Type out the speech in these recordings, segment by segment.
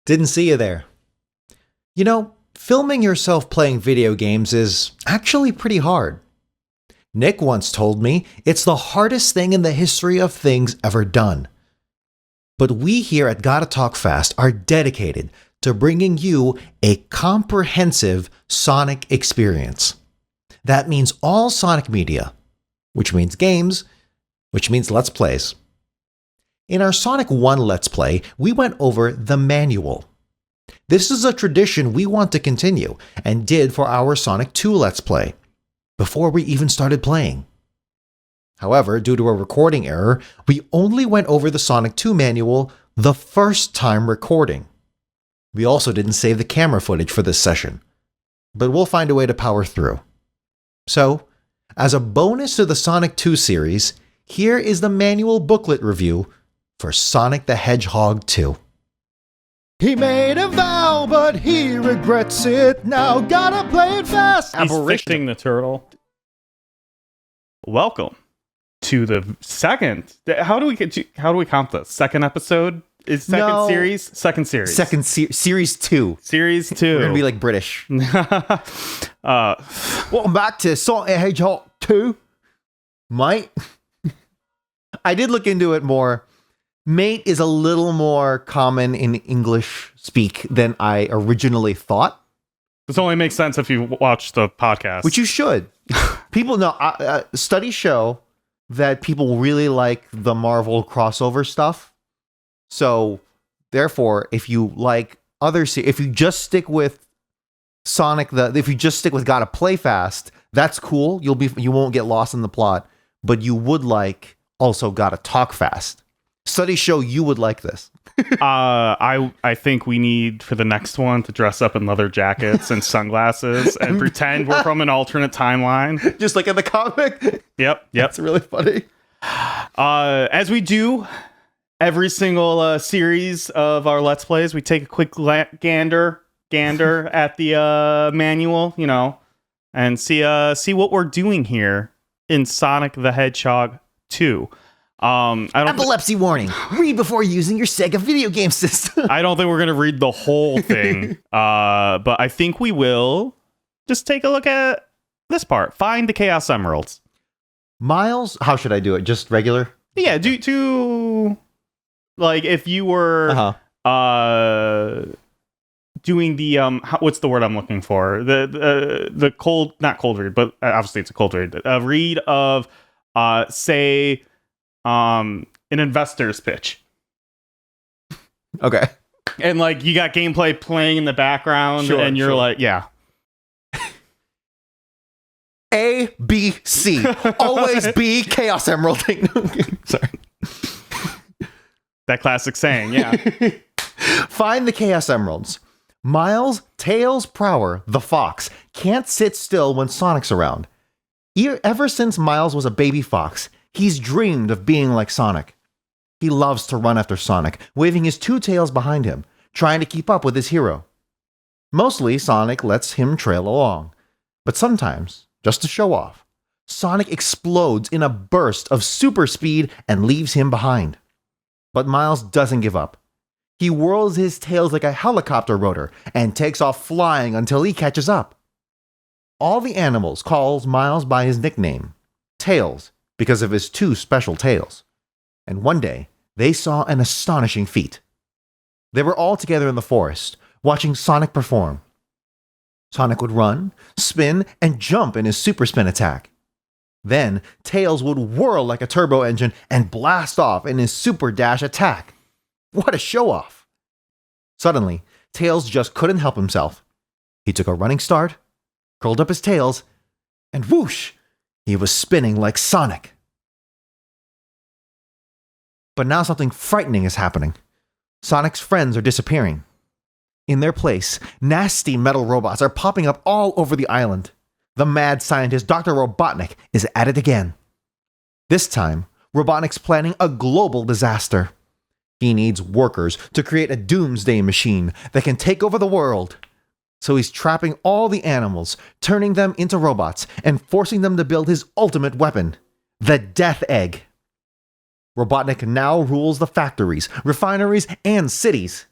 Didn't see you there. You know, filming yourself playing video games is actually pretty hard. Nick once told me it's the hardest thing in the history of things ever done. But we here at Gotta Talk Fast are dedicated to bringing you a comprehensive Sonic experience. That means all Sonic media, which means games, which means Let's Plays. In our Sonic 1 Let's Play, we went over the manual. This is a tradition we want to continue, and did for our Sonic 2 Let's Play, before we even started playing. However, due to a recording error, we only went over the Sonic 2 manual the first time recording. We also didn't save the camera footage for this session, but we'll find a way to power through. So, as a bonus to the Sonic 2 series, here is the manual booklet review for Sonic the Hedgehog 2. He made a vow, but he regrets it now. Gotta play it fast. He's fishing the turtle. Welcome to the second. How do we count this? Second episode is second series. Second series. Series 2. Series 2. We're gonna be like British. Welcome back to Sonic the Hedgehog 2. Mate, I did look into it more. Mate is a little more common in English speak than I originally thought. This only makes sense if you watch the podcast. Which you should. People know, studies show that people really like the Marvel crossover stuff. So, therefore, if you like if you just stick with if you just stick with Gotta Play Fast, that's cool. You won't get lost in the plot, but you would like also Gotta Talk Fast. Studies show you would like this. I think we need for the next one to dress up in leather jackets and sunglasses and pretend we're from an alternate timeline, just like in the comic. Yep. It's really funny. As we do every single series of our Let's Plays, we take a quick gander at the manual, and see what we're doing here in Sonic the Hedgehog 2. Epilepsy warning. Read before using your Sega video game system. I don't think we're going to read the whole thing, but I think we will just take a look at this part. Find the Chaos Emeralds. Miles, how should I do it? Just regular? Yeah, do like if you were doing the what's the word I'm looking for? The cold, not cold read, but obviously it's a cold read. A read of say an investor's pitch. Okay. And like you got gameplay playing in the background, and you're like, yeah. A, B, C. Always B, Chaos Emerald. Sorry. That classic saying, yeah. Find the Chaos Emeralds. Miles, Tails Prower, the fox, can't sit still when Sonic's around. Ever since Miles was a baby fox, he's dreamed of being like Sonic. He loves to run after Sonic, waving his two tails behind him, trying to keep up with his hero. Mostly, Sonic lets him trail along. But sometimes, just to show off, Sonic explodes in a burst of super speed and leaves him behind. But Miles doesn't give up. He whirls his tails like a helicopter rotor and takes off flying until he catches up. All the animals calls Miles by his nickname, Tails, because of his two special tails. And one day, they saw an astonishing feat. They were all together in the forest, watching Sonic perform. Sonic would run, spin, and jump in his super spin attack. Then, Tails would whirl like a turbo engine and blast off in his super dash attack. What a show-off! Suddenly, Tails just couldn't help himself. He took a running start, curled up his tails, and whoosh! He was spinning like Sonic. But now something frightening is happening. Sonic's friends are disappearing. In their place, nasty metal robots are popping up all over the island. The mad scientist Dr. Robotnik is at it again. This time, Robotnik's planning a global disaster. He needs workers to create a doomsday machine that can take over the world. So he's trapping all the animals, turning them into robots, and forcing them to build his ultimate weapon, the Death Egg. Robotnik now rules the factories, refineries, and cities.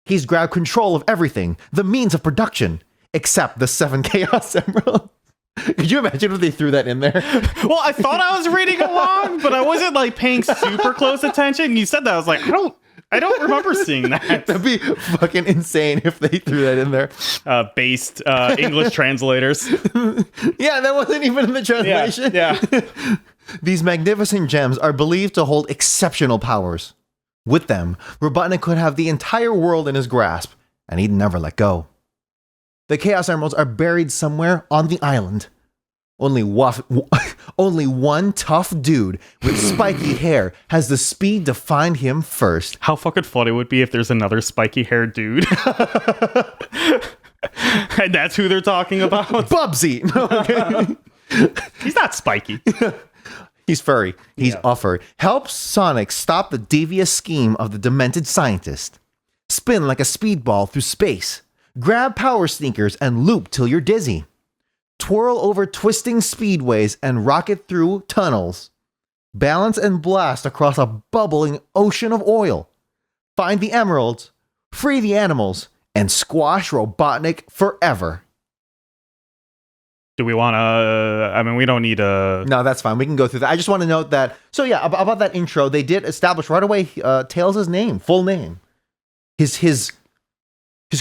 He's grabbed control of everything, the means of production, except the 7 Chaos Emeralds. Could you imagine if they threw that in there? Well, I thought I was reading along, but I wasn't like paying super close attention. You said that. I was like, I don't remember seeing that. That'd be fucking insane if they threw that in there. Based English translators. Yeah, that wasn't even in the translation. Yeah. These magnificent gems are believed to hold exceptional powers. With them, Robotnik could have the entire world in his grasp, and he'd never let go. The Chaos Emeralds are buried somewhere on the island. Only one tough dude with spiky hair has the speed to find him first. How fucking funny would it be if there's another spiky-haired dude? And that's who they're talking about? Bubsy! Okay. He's not spiky. He's furry. He's offered. Helps Sonic stop the devious scheme of the demented scientist. Spin like a speedball through space. Grab power sneakers and loop till you're dizzy. Twirl over twisting speedways and rocket through tunnels. Balance and blast across a bubbling ocean of oil. Find the emeralds, free the animals, and squash Robotnik forever. Do we want to... I mean, we don't need a... No, that's fine. We can go through that. I just want to note that... So yeah, about that intro, they did establish right away Tails' name, full name. His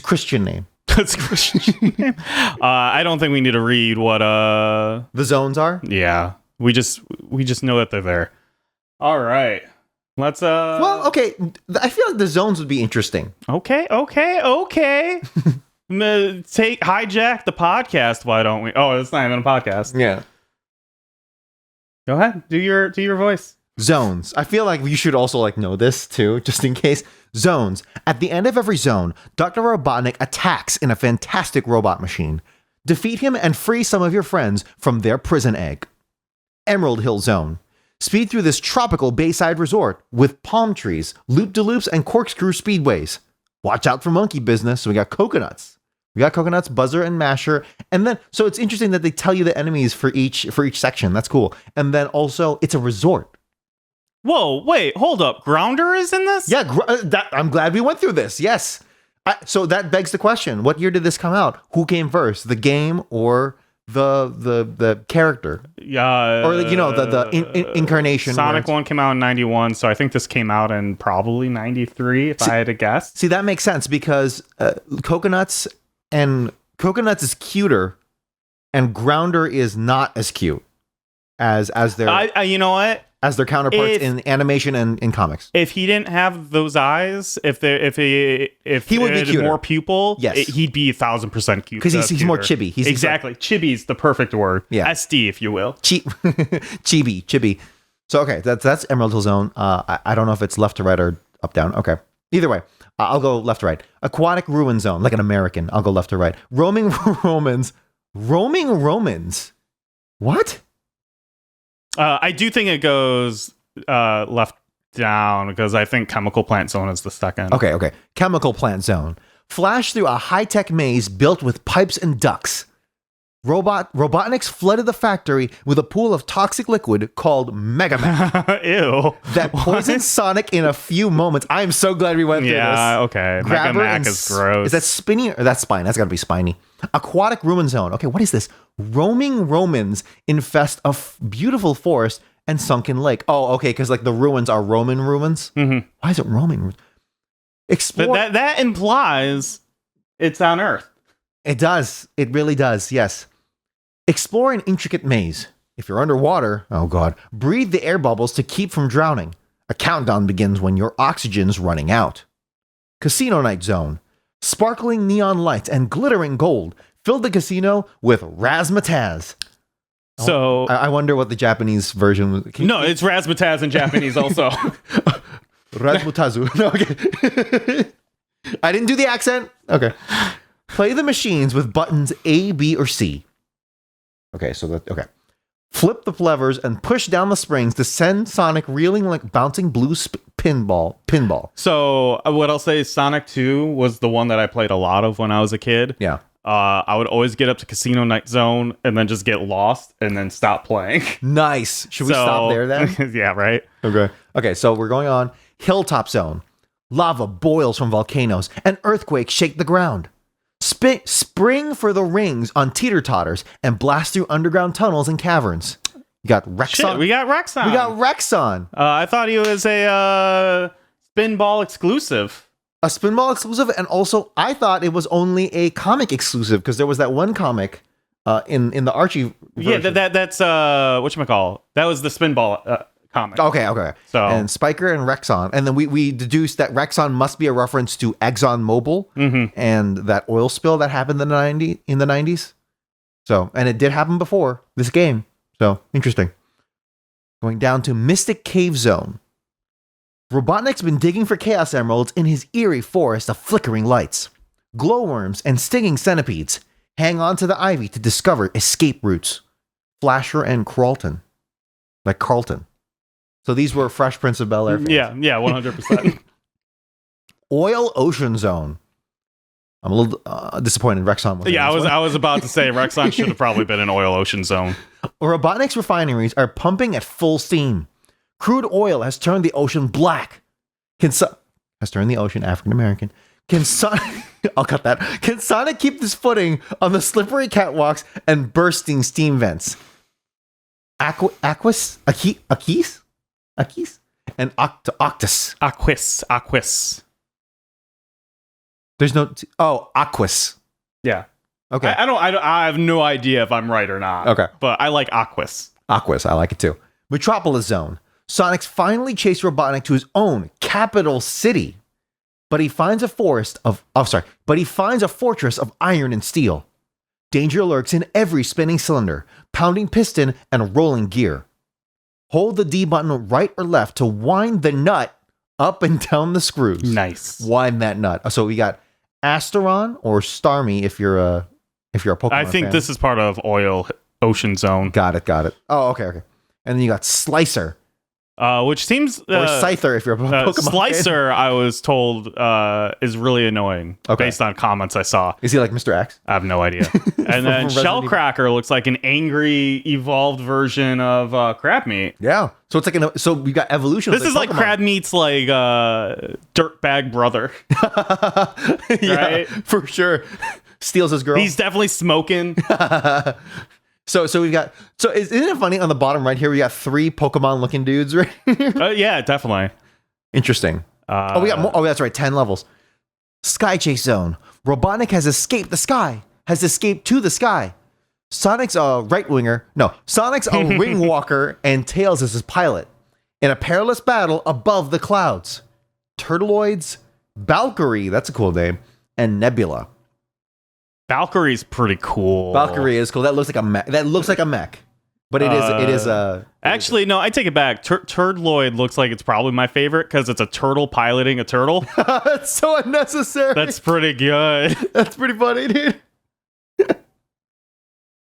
Christian name. That's Christian name. I don't think we need to read what... The zones are? Yeah. We just know that they're there. All right. Let's... Well, okay. I feel like the zones would be interesting. Okay. Hijack the podcast, why don't we? Oh, it's not even a podcast. Yeah. Go ahead. Do your voice. Zones. I feel like you should also like know this too, just in case. Zones. At the end of every zone, Dr. Robotnik attacks in a fantastic robot machine. Defeat him and free some of your friends from their prison egg. Emerald Hill Zone. Speed through this tropical bayside resort with palm trees, loop-de-loops, and corkscrew speedways. Watch out for monkey business. So we got coconuts. Buzzer, and Masher. And then, so it's interesting that they tell you the enemies for each section. That's cool. And then also, it's a resort. Whoa, wait, hold up. Grounder is in this? Yeah, I'm glad we went through this. Yes. So that begs the question: what year did this come out? Who came first, the game or the character? Yeah, or the incarnation. Sonic 1 came out in 91, so I think this came out in probably 93, if I had to guess. See, that makes sense because Coconuts is cuter, and Grounder is not as cute as their. You know what? As their counterparts in animation and in comics. If he didn't have those eyes, if he would be cuter. More pupil, yes, he'd be 1,000% cute. Because he's more chibi. Exactly. Chibi's the perfect word. Yeah. SD, if you will. Chibi. So, okay, that's Emerald Hill Zone. I don't know if it's left to right or up, down. Okay. Either way, I'll go left to right. Aquatic Ruin Zone, like an American. I'll go left to right. Roaming Romans. What? I do think it goes left down because I think Chemical Plant Zone is the second. Okay. Chemical Plant Zone. Flash through a high-tech maze built with pipes and ducts. Robotniks flooded the factory with a pool of toxic liquid called Mega Mac. Ew. That poisons Sonic in a few moments. I am so glad we went through this. Yeah, okay. Mega Mac is gross. Is that spinny or that's spine? That's got to be spiny. Aquatic Ruin Zone. Okay, what is this? Roaming Romans infest a beautiful forest and sunken lake. Oh, okay, because like the ruins are Roman ruins. Mm-hmm. Why is it Roman? Explore. That implies it's on Earth. It does. It really does. Yes. Explore an intricate maze. If you're underwater, oh god, breathe the air bubbles to keep from drowning. A countdown begins when your oxygen's running out. Casino Night Zone. Sparkling neon lights and glittering gold fill the casino with razzmatazz. So I wonder what the Japanese version was. No, it's razzmatazz in Japanese also. Razzmatazu. No, okay. I didn't do the accent. Okay. Play the machines with buttons A, B, or C. Okay, okay. Flip the levers and push down the springs to send Sonic reeling like bouncing blue pinball. So what I'll say is Sonic 2 was the one that I played a lot of when I was a kid. Yeah. I would always get up to Casino Night Zone and then just get lost and then stop playing. Nice. Should we stop there then? Yeah, right. Okay, so we're going on. Hilltop Zone. Lava boils from volcanoes, and earthquakes shake the ground. Spring for the rings on teeter-totters and blast through underground tunnels and caverns. You got Rexon. Shit, we got Rexon. We got Rexon. I thought he was a Spinball exclusive. A Spinball exclusive, and also I thought it was only a comic exclusive because there was that one comic in the Archie version. Yeah, that's whatchamacall. That was the Spinball comic. Okay. So and Spiker and Rexon, and then we deduced that Rexon must be a reference to ExxonMobil and that oil spill that happened in the 90s. So, and it did happen before this game. So interesting. Going down to Mystic Cave Zone. Robotnik's been digging for Chaos Emeralds in his eerie forest of flickering lights. Glowworms and stinging centipedes hang on to the ivy to discover escape routes. Flasher and Carlton. Like Carlton. So these were Fresh Prince of Bel-Air fans. Yeah, 100%. Oil Ocean Zone. I'm a little disappointed Rexon wasn't. Yeah, in this I was about to say Rexon should have probably been in Oil Ocean Zone. Robotnik's refineries are pumping at full steam. Crude oil has turned the ocean black. Has turned the ocean African American. I'll cut that. Can Sonic keep this footing on the slippery catwalks and bursting steam vents? Aquis, and Octus. Aquis. There's no Aquis. Yeah. Okay. I have no idea if I'm right or not. Okay. But I like Aquis. Aquis, I like it too. Metropolis Zone. Sonic's finally chased Robotnik to his own capital city, but he finds a fortress of iron and steel. Danger lurks in every spinning cylinder, pounding piston, and rolling gear. Hold the D button right or left to wind the nut up and down the screws. Nice. Wind that nut. So we got Asteron or Starmie if you're a Pokemon I think fan. this is part of Oil Ocean Zone. Got it. Oh, okay. And then you got Slicer. Which seems Or Scyther if you're a Pokemon Slicer, fan. I was told, is really annoying based on comments I saw. Is he like Mr. X? I have no idea. And then Shellcracker looks like an angry, evolved version of Crab Meat. Yeah. So it's like so we got evolution. This is like Crab Meat's like dirtbag brother. Yeah, right? for sure. Steals his girl. He's definitely smoking. So we've got. So isn't it funny on the bottom right here? We got 3 Pokemon looking dudes right here. Yeah, definitely. Interesting. We got more. Oh, that's right. 10 levels. Sky Chase Zone. Robotnik has escaped the sky. Has escaped to the sky. Sonic's a right winger. No, Sonic's a ring walker, and Tails is his pilot. In a perilous battle above the clouds. Turtloids, Valkyrie. That's a cool name. And Nebula. Valkyrie's pretty cool. Valkyrie is cool. That looks like a mech. But it is actually, no, I take it back. Turdloid looks like it's probably my favorite because it's a turtle piloting a turtle. That's so unnecessary. That's pretty good. That's pretty funny, dude.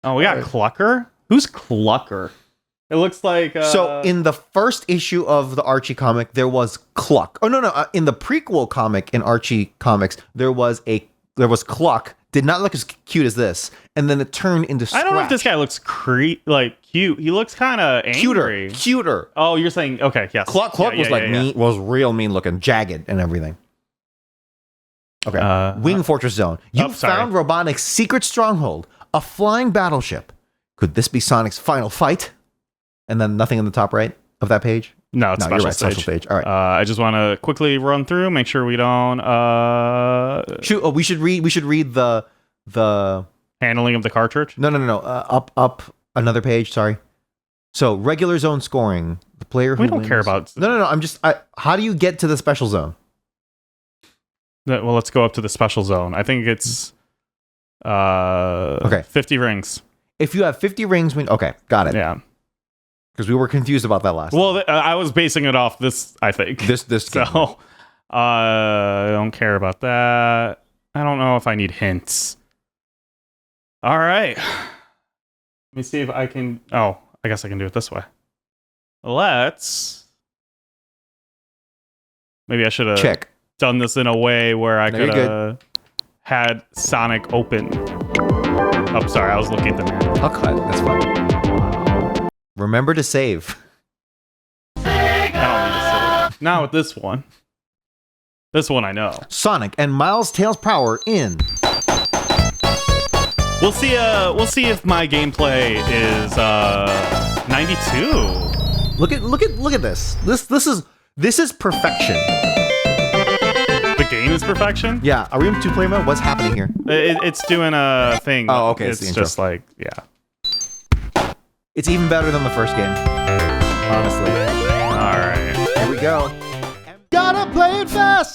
Oh, we got Clucker? Who's Clucker? It looks like so in the first issue of the Archie comic, there was Cluck. Oh no, in the prequel comic in Archie comics, there was Cluck. Did not look as cute as this, and then it turned into Scratch. I don't know if this guy looks cute. He looks kind of angry. Cuter. Oh, you're saying okay? Yes. Cluck was mean, was real mean looking, jagged and everything. Okay. Wing Fortress Zone. You found Robotnik's secret stronghold, a flying battleship. Could this be Sonic's final fight? And then nothing in the top right of that page. No, it's special, special page. All right. I just want to quickly run through, make sure we don't. We should read the handling of the cartridge. No. Up another page. Sorry. So regular zone scoring. The player who we don't wins. Care about. No. I'm just. How do you get to the special zone? Well, let's go up to the special zone. I think it's 50 rings. If you have 50 rings, okay, got it. Yeah. Because we were confused about that last time. Well, I was basing it off this, I think. This So, I don't care about that. I don't know if I need hints. All right. Let me see if I can... Oh, I guess I can do it this way. Let's... Maybe I should have done this in a way where I could have had Sonic open. Oh, sorry. I was looking at the manual. I'll cut. That's fine. Remember to save. I don't need to save. Not with this one. This one I know. Sonic and Miles' Tails Prower in. We'll see if my gameplay is 92. Look at this. This is perfection. The game is perfection? Yeah. Are we in 2-player mode? What's happening here? It's doing a thing. Oh, okay. It's just like, yeah. It's even better than the first game. Honestly. All right. Here we go. Gotta play it fast.